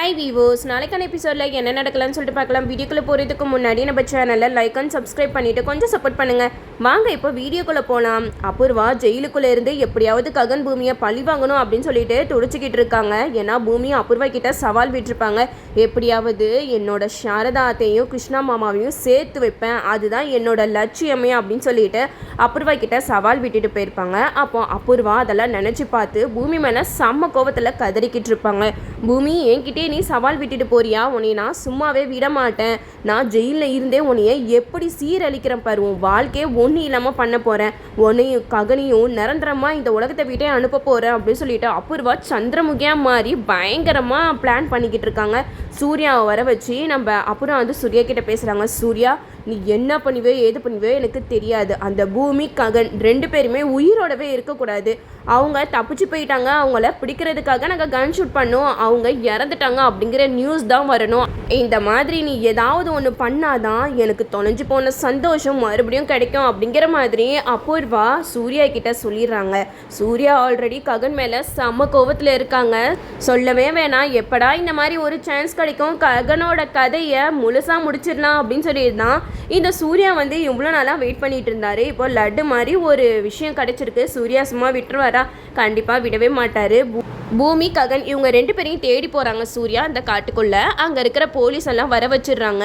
Hi வீவோஸ், நாளைக்கான எபிசோடில் என்ன நடக்கலாம்னு சொல்லிட்டு பார்க்கலாம். வீடியோக்குள்ளே போகிறதுக்கு முன்னாடி நம்ம சேனலில் லைக் அண்ட் சப்ஸ்கிரைப் பண்ணிவிட்டு கொஞ்சம் சப்போர்ட் பண்ணுங்கள். வாங்க இப்போ வீடியோக்குள்ளே போகலாம். அபூர்வா ஜெயிலுக்குள்ளே இருந்து எப்படியாவது ககன் பூமியை பழி வாங்கணும் அப்படின்னு சொல்லிட்டு துடிச்சிக்கிட்டு இருக்காங்க. ஏன்னா பூமி அபூர்வா கிட்ட சவால் விட்டுருப்பாங்க. எப்படியாவது என்னோட சாரதாத்தையும் கிருஷ்ணா மாமாவையும் சேர்த்து வைப்பேன், அதுதான் என்னோட லட்சியமே அப்படின்னு சொல்லிட்டு அபூர்வா கிட்ட சவால் விட்டுட்டு போயிருப்பாங்க. அப்போ அபூர்வா அதெல்லாம் நினச்சி பார்த்து பூமி மேலே செம்ம கோபத்தில் கதறிக்கிட்டு இருப்பாங்க. பூமி என்கிட்ட நீ சவால் விட்டுட்டு போறியா? உன்னை நான் சும்மாவே விட மாட்டேன். நான் ஜெயிலில் இருந்தே உன்னைய எப்படி சீரழிக்கிறேன் பாரு. உன் வாழ்க்கையை ஒன்றும் இல்லாமல் பண்ண போகிறேன். உன்னையும் ககனையும் நிரந்தரமாக இந்த உலகத்தை விட்டே அனுப்ப போகிறேன் அப்படின்னு சொல்லிட்டு அபூர்வா சந்திரமுகியாக மாதிரி பயங்கரமாக பிளான் பண்ணிக்கிட்டு இருக்காங்க. சூர்யாவை வர வச்சு நம்ம அப்புறம் வந்து சூர்யா கிட்ட பேசுகிறாங்க. சூர்யா, நீ என்ன பண்ணுவே ஏது பண்ணுவே எனக்கு தெரியாது. அந்த பூமி ககன் ரெண்டு பேருமே உயிரோடவே இருக்கக்கூடாது. அவங்க தப்பிச்சு போயிட்டாங்க, அவங்கள பிடிக்கிறதுக்காக நாங்கள் கன் ஷூட் பண்ணோம், அவங்க இறந்துட்டாங்க அப்படிங்கிற நியூஸ் தான் வரணும். இந்த மாதிரி நீ ஏதாவது ஒன்று பண்ணாதான் எனக்கு தொலைஞ்சு போன சந்தோஷம் மறுபடியும் கிடைக்கும் அப்படிங்கிற மாதிரி அபூர்வா சூர்யா கிட்ட சொல்லிடுறாங்க. சூர்யா ஆல்ரெடி ககன் மேலே செம்ம கோவத்தில் இருக்காங்க. சொல்லவே வேணாம், எப்படா இந்த மாதிரி ஒரு சான்ஸ் கிடைக்கும், ககனோட கதையை முழுசாக முடிச்சிடலாம் அப்படின்னு சொல்லியிருந்தான். இந்த சூர்யா வந்து இவ்வளோ நாளாக வெயிட் பண்ணிட்டு இருந்தாரு. இப்போ லட்டு மாதிரி ஒரு விஷயம் கிடைச்சிருக்கு. சூர்யா சும்மா விட்டுருவாரா? கண்டிப்பாக விடவே மாட்டார். பூமி ககன் இவங்க ரெண்டு பேரையும் தேடி போகிறாங்க. சூர்யா அந்த காட்டுக்குள்ளே அங்கே இருக்கிற போலீஸ் எல்லாம் வர வச்சிடுறாங்க.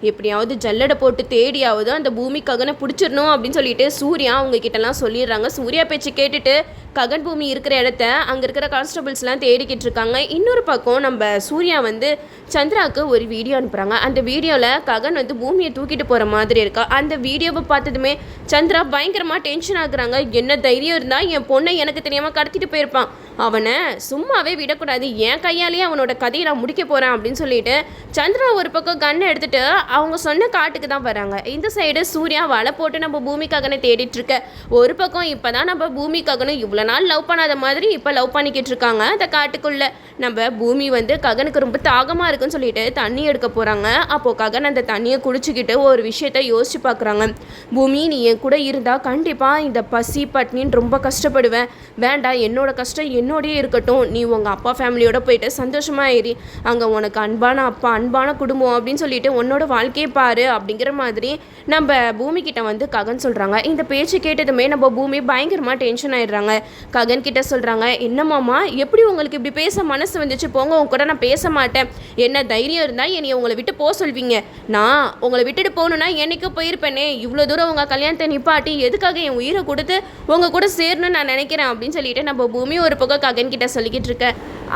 எப்படியாவது ஜல்லடை போட்டு தேடியாவது அந்த பூமி ககனை பிடிச்சிடணும் அப்படின்னு சொல்லிட்டு சூர்யா அவங்க கிட்டலாம் சொல்லிடுறாங்க. சூர்யா பேச்சு கேட்டுட்டு ககன் பூமி இருக்கிற இடத்த அங்கே இருக்கிற கான்ஸ்டபிள்ஸ்லாம் தேடிக்கிட்டு இருக்காங்க. இன்னொரு பக்கம் நம்ம சூர்யா வந்து சந்திராவுக்கு ஒரு வீடியோ அனுப்புகிறாங்க. அந்த வீடியோவில் ககன் வந்து பூமியை தூக்கிட்டு போகிற மாதிரி இருக்கா. அந்த வீடியோவை பார்த்ததுமே சந்திரா பயங்கரமாக டென்ஷன் ஆகுறாங்க. என்ன தைரியம் இருந்தால் என் பொண்ணை எனக்கு தெரியாமல் கடத்திட்டு போயிருப்பான், அவனை சும்மாவே விடக்கூடாது, என் கையாலேயே அவனோட கதையை நான் முடிக்க போகிறேன் அப்படின்னு சொல்லிட்டு சந்திரா ஒரு பக்கம் கண்ணை எடுத்துகிட்டு அவங்க சொன்ன காட்டுக்கு தான் வராங்க. இந்த சைடு சூர்யா வலை போட்டு நம்ம பூமி ககனை தேடிட்டு இருக்க. ஒரு பக்கம் இப்போ தான் நம்ம பூமி ககனை இவ்வளோ நாள் லவ் பண்ணாத மாதிரி இப்போ லவ் பண்ணிக்கிட்டு இருக்காங்க. அந்த காட்டுக்குள்ளே நம்ம பூமி வந்து ககனுக்கு ரொம்ப தாகமாக இருக்குன்னு சொல்லிட்டு தண்ணி எடுக்க போகிறாங்க. அப்போது ககன் அந்த தண்ணியை குடிச்சிக்கிட்டு ஒரு விஷயத்த யோசிச்சு பார்க்குறாங்க. பூமி, நீ என் கூட இருந்தால் கண்டிப்பாக இந்த பசி பட்னின்னு ரொம்ப கஷ்டப்படுவேன். வேண்டாம், என்னோட கஷ்டம் என்னோடயே இருக்கட்டும். நீ உங்கள் அப்பா ஃபேமிலியோட போயிட்டு சந்தோஷமாக ஏறி அங்கே உனக்கு அன்பான அப்பா அன்பான குடும்பம் அப்படின்னு சொல்லிட்டு உன்னோட வாழ்க்கையை பாரு அப்படிங்கிற மாதிரி நம்ம பூமி கிட்ட வந்து ககன் சொல்கிறாங்க. இந்த பேச்சு கேட்டதுமே நம்ம பூமி பயங்கரமாக டென்ஷன் ஆயிடுறாங்க. ககன் கிட்ட சொல்கிறாங்க, என்னமாமா எப்படி உங்களுக்கு இப்படி பேச மனசு வந்துச்சு? போங்க, உங்க கூட நான் பேச மாட்டேன். என்ன தைரியம் இருந்தால் என்னை உங்களை விட்டு போக சொல்வீங்க? நான் உங்களை விட்டுட்டு போகணுன்னா என்னைக்கு போயிருப்பேனே. இவ்வளோ தூரம் உங்கள் கல்யாணத்தை நிப்பாட்டி எதுக்காக என் உயிரை கொடுத்து உங்கள் கூட சேரணும்னு நான் நினைக்கிறேன் அப்படின்னு சொல்லிட்டு நம்ம பூமி ஒரு பக்கம் ககன் கிட்ட சொல்லிக்கிட்டு இருக்க.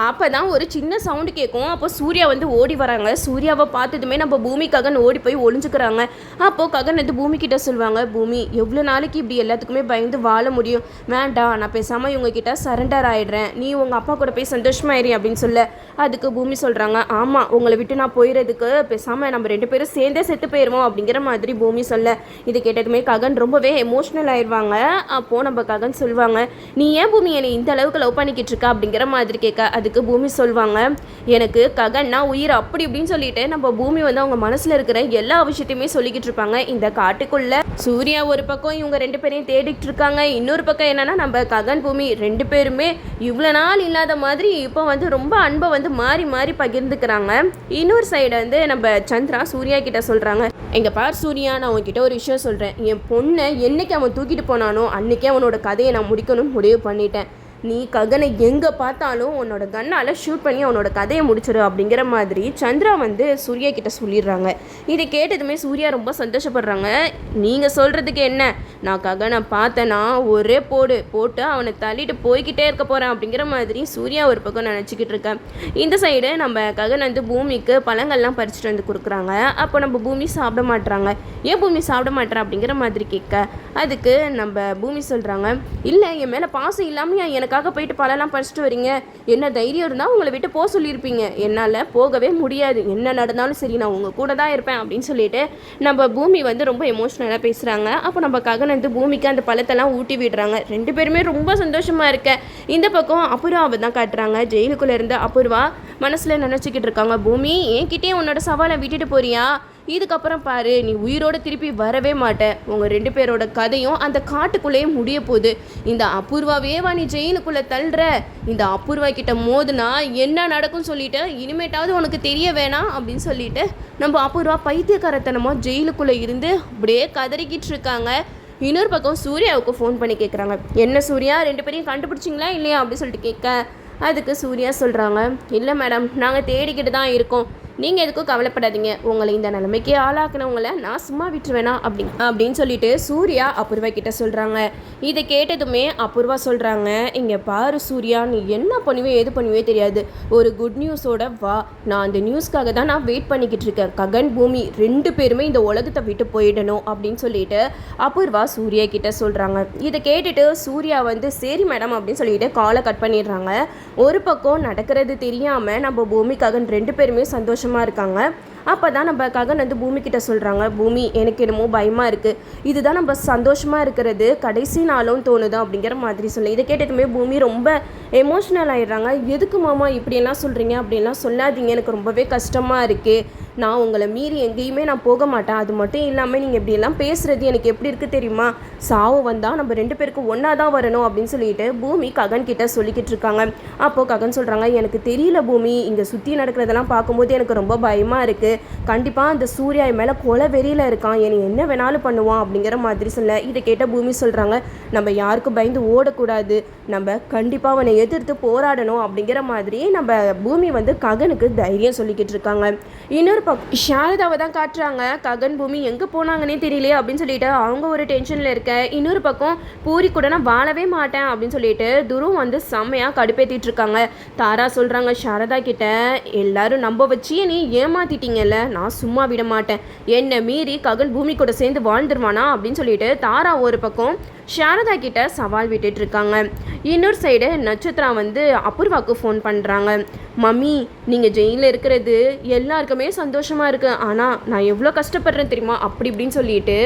அப்போ தான் ஒரு சின்ன சவுண்டு கேட்கும். அப்போ சூர்யா வந்து ஓடி வராங்க. சூர்யாவை பார்த்ததுமே நம்ம பூமி ககன் ஓடி போய் ஒளிஞ்சுக்கிறாங்க. அப்போது ககன் வந்து பூமி கிட்ட சொல்லுவாங்க, பூமி எவ்வளோ நாளைக்கு இப்படி எல்லாத்துக்குமே பயந்து வாழ முடியும்? வேண்டாம், நான் பேசாமல் இவங்க கிட்ட சரண்டர் ஆகிடுறேன், நீ உங்கள் அப்பா கூட போய் சந்தோஷமாயிரு அப்படின்னு சொல்ல. அதுக்கு பூமி சொல்கிறாங்க, ஆமாம், உங்களை விட்டு நான் போயிடுறதுக்கு பேசாமல் நம்ம ரெண்டு பேரும் சேர்ந்தே செத்து போயிடுவோம் அப்படிங்கிற மாதிரி பூமி சொல்ல. இது கேட்டதுமே ககன் ரொம்பவே எமோஷ்னல் ஆயிடுவாங்க. அப்போது நம்ம ககன் சொல்லுவாங்க, நீ ஏன் பூமி என்னை இந்த அளவுக்கு லவ் பண்ணிக்கிட்டு இருக்கா அப்படிங்கிற மாதிரி கேட்க. அதுக்கு பூமி சொல்லுவாங்க, எனக்கு ககன்னா உயிர் அப்படி இப்படின்னு சொல்லிட்டு நம்ம பூமி வந்து அவங்க மனசில் இருக்கிற எல்லா விஷயத்தையுமே சொல்லிக்கிட்டு இருப்பாங்க. இந்த காட்டுக்குள்ள சூர்யா ஒரு பக்கம் இவங்க ரெண்டு பேரையும் தேடிட்டு இருக்காங்க. இன்னொரு பக்கம் என்னன்னா நம்ம ககன் பூமி ரெண்டு பேருமே இவ்வளோ நாள் இல்லாத மாதிரி இப்போ வந்து ரொம்ப அன்பை வந்து மாறி மாறி பகிர்ந்துக்கிறாங்க. இன்னொரு சைடு வந்து நம்ம சந்திரா சூர்யா கிட்ட சொல்கிறாங்க, எங்க பார் சூர்யா, நான் உன்கிட்ட ஒரு விஷயம் சொல்கிறேன். என் பொண்ணை என்னைக்கு அவன் தூக்கிட்டு போனானோ அன்றைக்கே அவனோட கதையை நான் முடிக்கணும்னு முடிவு பண்ணிட்டேன். நீ ககனை எங்கே பார்த்தாலும் உன்னோட கண்ணால் ஷூட் பண்ணி அவனோட கதையை முடிச்சிடு அப்படிங்கிற மாதிரி சந்திரா வந்து சூர்யா கிட்ட சொல்லிடுறாங்க. இதை கேட்டதுமே சூர்யா ரொம்ப சந்தோஷப்படுறாங்க. நீங்கள் சொல்கிறதுக்கு என்ன, நான் ககனை பார்த்தேன்னா ஒரே போட்டு அவனை தள்ளிட்டு போய்கிட்டே இருக்க போகிறேன் அப்படிங்கிற மாதிரி சூர்யா ஒரு பக்கம் நினச்சிக்கிட்டு இருக்கேன். இந்த சைடு நம்ம ககன் வந்து பூமிக்கு பழங்கள்லாம் பறிச்சுட்டு வந்து கொடுக்குறாங்க. அப்போ நம்ம பூமி சாப்பிட மாட்டுறாங்க. ஏன் பூமி சாப்பிட மாட்டேறேன் அப்படிங்கிற மாதிரி கேட்க. அதுக்கு நம்ம பூமி சொல்கிறாங்க, இல்லை, என் மேலே பாசம் இல்லாமல் எனக்கு போயிட்டு பழம்லாம் பறிச்சுட்டு வரீங்க, என்ன தைரியம் இருந்தால் உங்களை விட்டு போக சொல்லியிருப்பீங்க. என்னால் போகவே முடியாது, என்ன நடந்தாலும் சரி நான் உங்கள் கூட தான் இருப்பேன் அப்படின்னு சொல்லிட்டு நம்ம பூமி வந்து ரொம்ப எமோஷ்னலாக பேசுகிறாங்க. அப்போ நம்ம ககன் வந்து பூமிக்கு அந்த பழத்தெல்லாம் ஊட்டி விடுறாங்க. ரெண்டு பேருமே ரொம்ப சந்தோஷமாக இருக்க. இந்த பக்கம் அபூர்வாவை தான் காட்டுறாங்க. ஜெயிலுக்குள்ளே இருந்து அபூர்வா மனசில் நினச்சிக்கிட்டு இருக்காங்க, பூமி என்கிட்டே உன்னோட சவாலை விட்டுட்டு போறியா? இதுக்கப்புறம் பாரு நீ உயிரோட திருப்பி வரவே மாட்ட, உங்கள் 2 பேரோட கதையும் அந்த காட்டுக்குள்ளேயே முடிய போகுது. இந்த அபூர்வாவேவா நீ ஜெயிலுக்குள்ளே தள்ளுற, இந்த அபூர்வா கிட்ட மோதுனா என்ன நடக்கும்னு சொல்லிட்டு இனிமேட்டாவது உனக்கு தெரிய வேணாம் அப்படின்னு சொல்லிட்டு நம்ம அபூர்வா பைத்தியக்காரத்தனமாக ஜெயிலுக்குள்ளே இருந்து அப்படியே கதறிக்கிட்டு இருக்காங்க. இன்னொரு பக்கம் சூர்யாவுக்கு ஃபோன் பண்ணி கேட்குறாங்க, என்ன சூர்யா 2 பேரையும் கண்டுபிடிச்சிங்களா இல்லையா அப்படின்னு சொல்லிட்டு கேட்க, அதுக்கு சூர்யா சொல்கிறாங்க, இல்லை மேடம் நாங்கள் தேடிக்கிட்டு தான் இருக்கோம், நீங்கள் எதுக்கும் கவலைப்படாதீங்க, உங்களை இந்த நிலைமைக்கு ஆளாக்குனவங்கள நான் சும்மா விட்டுருவேனா அப்படின்னு சொல்லிட்டு சூர்யா அபூர்வா கிட்ட சொல்கிறாங்க. இதை கேட்டதுமே அபூர்வா சொல்கிறாங்க, இங்கே பாரு சூர்யா, நீ என்ன பண்ணுவே எது பண்ணுவே தெரியாது, ஒரு குட் நியூஸோட வா, நான் அந்த நியூஸ்க்காக தான் நான் வெயிட் பண்ணிக்கிட்டு இருக்கேன், ககன் பூமி 2 பேருமே இந்த உலகத்தை விட்டு போயிடணும் அப்படின்னு சொல்லிட்டு அபூர்வா சூர்யா கிட்ட சொல்கிறாங்க. இதை கேட்டுட்டு சூர்யா வந்து சரி மேடம் அப்படின்னு சொல்லிட்டு காலை கட் பண்ணிடுறாங்க. ஒரு பக்கம் நடக்கிறது தெரியாமல் நம்ம பூமி ககன் 2 பேருமே சந்தோஷமாக இருக்காங்க. அப்போ தான் நம்ம ககன் வந்து பூமி கிட்ட சொல்கிறாங்க, பூமி எனக்கு என்னமோ பயமாக இருக்குது, இதுதான் நம்ம சந்தோஷமாக இருக்கிறது கடைசி நாளும் தோணுது அப்படிங்கிற மாதிரி சொல்லி. இதை கேட்டதுமே பூமி ரொம்ப எமோஷ்னல் ஆகிடுறாங்க. எதுக்கு மாமா இப்படியெல்லாம் சொல்கிறீங்க, அப்படின்லாம் சொல்லாதீங்க, எனக்கு ரொம்பவே கஷ்டமாக இருக்குது, நான் உங்களை மீறி எங்கேயுமே நான் போக மாட்டேன், அது மட்டும் இல்லாமல் நீங்கள் இப்படியெல்லாம் பேசுகிறது எனக்கு எப்படி இருக்குது தெரியுமா, சாவு வந்தால் நம்ம 2 பேருக்கும் ஒன்றா தான் வரணும் அப்படின்னு சொல்லிட்டு பூமி ககன் கிட்ட சொல்லிக்கிட்டு இருக்காங்க. அப்போது ககன் சொல்கிறாங்க, எனக்கு தெரியல பூமி, இங்கே சுற்றி நடக்கிறதெல்லாம் பார்க்கும்போது எனக்கு ரொம்ப பயமாக இருக்குது, கண்டிப்பாக அந்த சூர்யா மேலே கொலை வெறியில் இருக்கான், என்னை என்ன வேணாலும் பண்ணுவான் அப்படிங்கிற மாதிரி சொல்ல. இதை கேட்ட பூமி சொல்கிறாங்க, நம்ம யாருக்கும் பயந்து ஓடக்கூடாது, நம்ம கண்டிப்பாக அவனை எதிர்த்து போராடணும் அப்படிங்கிற மாதிரி நம்ம பூமி வந்து ககனுக்கு தைரியம் சொல்லிக்கிட்டு இருக்காங்க. இன்னொரு பக்கம் சாரதாவை தான் காட்டுறாங்க. ககன் பூமி எங்கே போனாங்கன்னே தெரியலையே அப்படின்னு சொல்லிட்டு அவங்க ஒரு டென்ஷனில் இருக்க. இன்னொரு பக்கம் பூரி கூட நான் வாழவே மாட்டேன் அப்படின்னு சொல்லிட்டு துருவம் வந்து செம்மையாக கடுப்பேற்றிட்டு இருக்காங்க. தாரா சொல்கிறாங்க சாரதா கிட்ட, எல்லாரும் நம்ப வச்சு நீ ஏமாத்திட்டீங்கல்ல, நான் சும்மா விட மாட்டேன், என்னை மீறி ககன் பூமி கூட சேர்ந்து வாழ்ந்துருவானா அப்படின்னு சொல்லிட்டு தாரா ஒரு பக்கம் சாரதா கிட்ட சவால் விட்டுட்டு இருக்காங்க. இன்னொரு சைடு நட்சத்திரா வந்து அபூர்வாவுக்கு ஃபோன் பண்ணுறாங்க, மம்மி நீங்கள் ஜெயிலில் இருக்கிறது எல்லாருக்குமே சந்தோஷமாக இருக்குது, ஆனால் நான் எவ்வளோ கஷ்டப்படுறேன் தெரியுமா அப்படி இப்படின்னு சொல்லிட்டு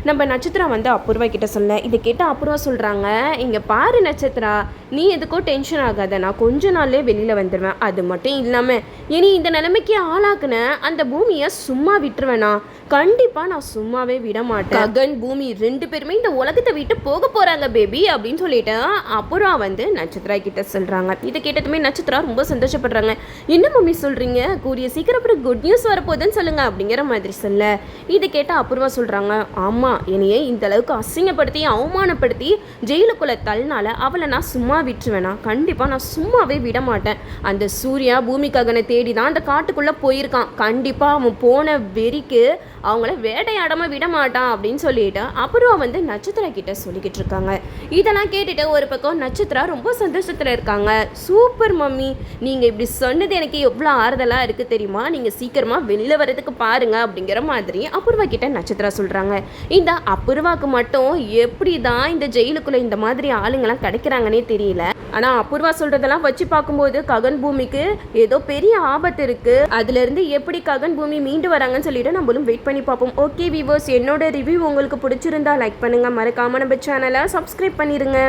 நம்ம நட்சத்திரா வந்து அபூர்வா கிட்ட சொல்ல. இதை கேட்டால் அபூர்வா சொல்கிறாங்க, இங்கே பாரு நட்சத்திரா, நீ எதுக்கோ டென்ஷன் ஆகாத, நான் கொஞ்ச நாள்லேயே வெளியில் வந்துடுவேன், அது மட்டும் இல்லாமல் இனி இந்த நிலைமைக்கு ஆளாக்குன அந்த பூமியை சும்மா விட்டுருவேனா, கண்டிப்பாக நான் சும்மாவே விட மாட்டேன், ககன் பூமி 2 பேருமே இந்த உலகத்தை விட்டு போக போகிறாங்க பேபி அப்படின்னு சொல்லிட்டு அபூர்வா வந்து நட்சத்திரா கிட்ட சொல்கிறாங்க. இதை கேட்டதுமே நட்சத்திரா ரொம்ப சந்தோஷப்படுறாங்க. என்ன மம்மி சொல்கிறீங்க, கூடிய சீக்கிரம் அப்புறம் குட் நியூஸ் வரப்போகுதுன்னு சொல்லுங்கள் அப்படிங்கிற மாதிரி சொல்ல. இதை கேட்டால் அபூர்வா சொல்கிறாங்க, ஆமாம் என்னையே இந்த அளவுக்கு அசிங்கப்படுத்தி அவமானப்படுத்தி ஜெயிலுக்குள்ளே தள்ளினால அவளை நான் சும்மா விட்டுருவேனா, கண்டிப்பாக நான் சும்மாவே விட மாட்டேன், அந்த சூர்யா பூமி ககனை தேடி தான் அந்த காட்டுக்குள்ளே போயிருக்கான், கண்டிப்பாக அவன் போன வெறிக்கு அவங்கள வேட்டையாடாமல் விட மாட்டான் அப்படின்னு சொல்லிட்டு அபூர்வா வந்து நட்சத்திரா கிட்ட சொல்லிக்கிட்டு இருக்காங்க. இதெல்லாம் கேட்டுட்டு ஒரு பக்கம் நட்சத்திரா ரொம்ப சந்தோஷத்தில் இருக்காங்க. சூப்பர் மம்மி, நீங்கள் இப்படி சொன்னது எனக்கு எவ்வளோ ஆறுதலாக இருக்குது தெரியுமா, நீங்கள் சீக்கிரமாக வெளியில் வர்றதுக்கு பாருங்க அப்படிங்கிற மாதிரி அபூர்வா கிட்ட நட்சத்திரா சொல்கிறாங்க. இந்த அபூர்வாவுக்கு மட்டும் எப்படி தான் இந்த ஜெயிலுக்குள்ளே இந்த மாதிரி ஆளுங்கெல்லாம் கிடைக்கிறாங்கன்னே தெரியல. ஆனால் அபூர்வா சொல்கிறதெல்லாம் வச்சு பார்க்கும்போது ககன் பூமிக்கு ஏதோ பெரிய ஆபத்து இருக்குது, அதுலேருந்து எப்படி ககன் பூமி மீண்டு வராங்கன்னு சொல்லிட்டு நம்மளும் வெயிட் பண்ணி பார்ப்போம். ஓகே வியூவர்ஸ், என்னோட ரிவ்யூ உங்களுக்கு பிடிச்சிருந்தா லைக் பண்ணுங்கள், மறக்காமல் நம்ம சேனலை சப்ஸ்கிரைப் பண்ணிடுங்க.